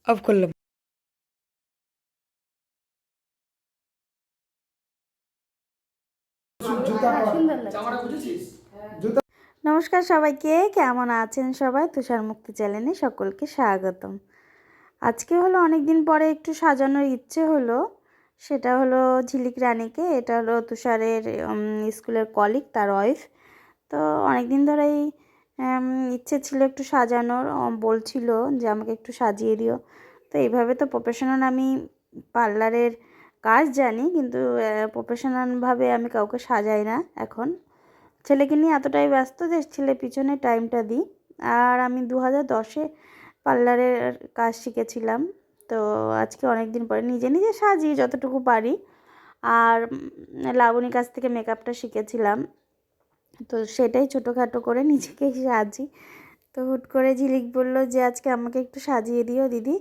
Of করলাম। নমস্কার সবাইকে, কেমন আছেন সবাই? তুষার মুক্তি চ্যানেলে সকলকে স্বাগতম। আজকে হলো অনেক দিন পরে একটু সাজানোর ইচ্ছে হলো, সেটা হলো ঝিলিক রানীকে। এটা হলো তুষারের স্কুলের কলিগ, তার ওয়াইফ। তো অনেক দিন ধরেই ইচ্ছে ছিল একটু সাজানোর, বলছিল যে আমাকে একটু সাজিয়ে দিও। তো এইভাবে তো প্রফেশনাল আমি পার্লারের কাজ জানি, কিন্তু প্রফেশনালভাবে আমি কাউকে সাজাই না এখন। ছেলেকে নিয়ে এতটাই ব্যস্ত যে ছেলের পিছনে টাইমটা দিই। আর আমি 2010-এ পার্লারের কাজ শিখেছিলাম। তো আজকে অনেক দিন পরে নিজে নিজে সাজি যতটুকু পারি। আর লাবণীর কাছ থেকে মেকআপটা শিখেছিলাম, তো সেটাই ছোটোখাটো করে নিজেকেই সাজি। তো হুট করে ঝিলিক বলল যে আজকে আমাকে একটু সাজিয়ে দিও দিদি।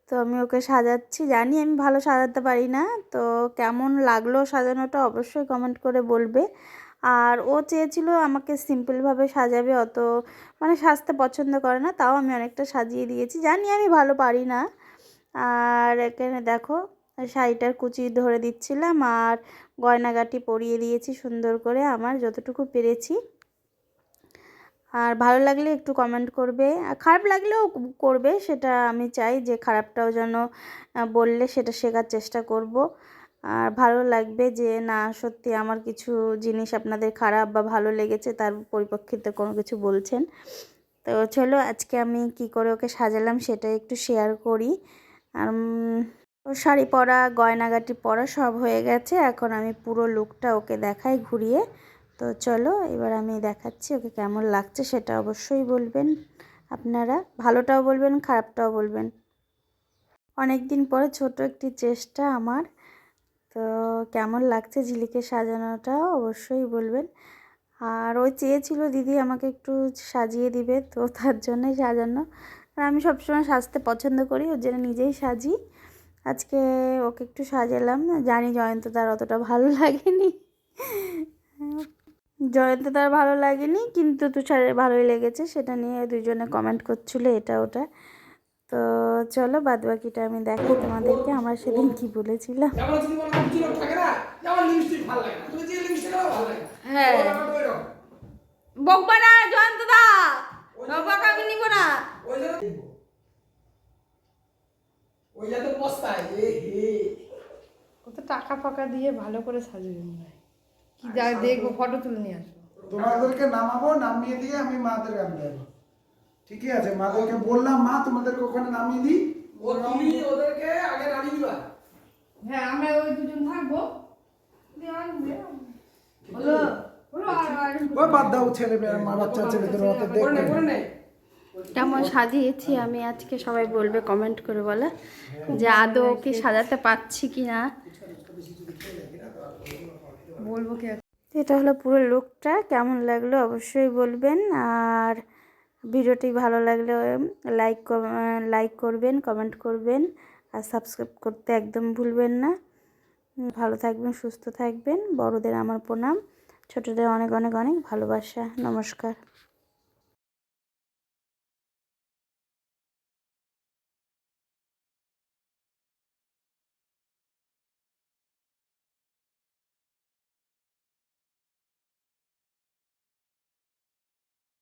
তো আমি ওকে সাজাচ্ছি। জানি আমি ভালো সাজাতে পারি না, তো কেমন লাগলো সাজানোটা অবশ্যই কমেন্ট করে বলবে। আর ও চেয়েছিল আমাকে সিম্পলভাবে সাজাবে, অত মানে সাজতে পছন্দ করে না, তাও আমি অনেকটা সাজিয়ে দিয়েছি। জানি আমি ভালো পারি না। আর এখানে দেখো শাড়িটার কুচি ধরে দিচ্ছিলাম, আর গয়নাগাটি পরিয়ে দিয়েছি সুন্দর করে আমার যতটুকু পেরেছি। আর ভালো লাগলে একটু কমেন্ট করবে, আর খারাপ লাগলেও করবে, সেটা আমি চাই যে খারাপটাও যেন বললে সেটা শেখার চেষ্টা করব। আর ভালো লাগবে যে না সত্যি আমার কিছু জিনিস আপনাদের খারাপ বা ভালো লেগেছে, তার পরিপ্রেক্ষিতে কোনো কিছু বলছেন। তো চলো আজকে আমি কি করে ওকে সাজালাম সেটা একটু শেয়ার করি। আর ওর শাড়ি পরা গয়নাগাটি পরা সব হয়ে গেছে, এখন আমি পুরো লুকটা ওকে দেখাই ঘুরিয়ে। তো চলো এবার আমি দেখাচ্ছি ওকে কেমন লাগছে, সেটা অবশ্যই বলবেন আপনারা, ভালোটাও বলবেন খারাপটাও বলবেন। অনেক দিন পরে ছোট একটি চেষ্টা আমার। তো কেমন লাগছে ঝিলিকে সাজানোটা অবশ্যই বলবেন। আর ওই চেয়েছিল দিদি আমাকে একটু সাজিয়ে দিবে, তো তার জন্যই সাজানো। আর আমি সবসময় সাজতে পছন্দ করি, ওর জন্য নিজেই সাজি। আজকে ওকে একটু সাজালাম। জানি জয়ন্ত তার অতটা ভালো লাগেনি, জয়ন্ত তার ভালো লাগেনি, কিন্তু তুষারের ভালোই লেগেছে, সেটা নিয়ে দুজনে কমেন্ট করছিল এটা ওটা। তো চলো বাদবাকিটা আমি দেখাই তোমাদেরকে আমরা সেদিন কি বলেছিলাম। হ্যাঁ বকবা না জয়ন্ত দা, বকা আমি নিব না। ওই যাতে পস্তায় এ হে, কত টাকা ফাকা দিয়ে ভালো করে সাজিয়ে মনে হয়। কি যা দেখবো, ফটো তুলে নিয়ে আসবো। তোমাদেরকে নামাবো, নামিয়ে দিয়ে আমি মাদের গান গাইবো। ঠিকই আছে, মাদেরকে বললাম মা তোমাদেরকে ওখানে নামিয়ে দিই। ও তুমি ওদেরকে আগে নামিয়ে দিবা। হ্যাঁ আমরা ওই দুজন থাকবো। হলো ওই বাদ দাও, ছেলে মা বাচ্চা ছেলেদের অত দেখবে। কেমন সাজিয়েছি আমি আজকে সবাই বলবে কমেন্ট করে, বলে যে আদৌ কি সাজাতে পারছি কি না। বলবো কি? এটা হলো পুরো লুকটা, কেমন লাগলো অবশ্যই বলবেন। আর ভিডিওটি ভালো লাগলে লাইক করবেন, কমেন্ট করবেন, আর সাবস্ক্রাইব করতে একদম ভুলবেন না। ভালো থাকবেন, সুস্থ থাকবেন। বড়দের আমার প্রণাম, ছোটদের অনেক অনেক অনেক ভালোবাসা। নমস্কার।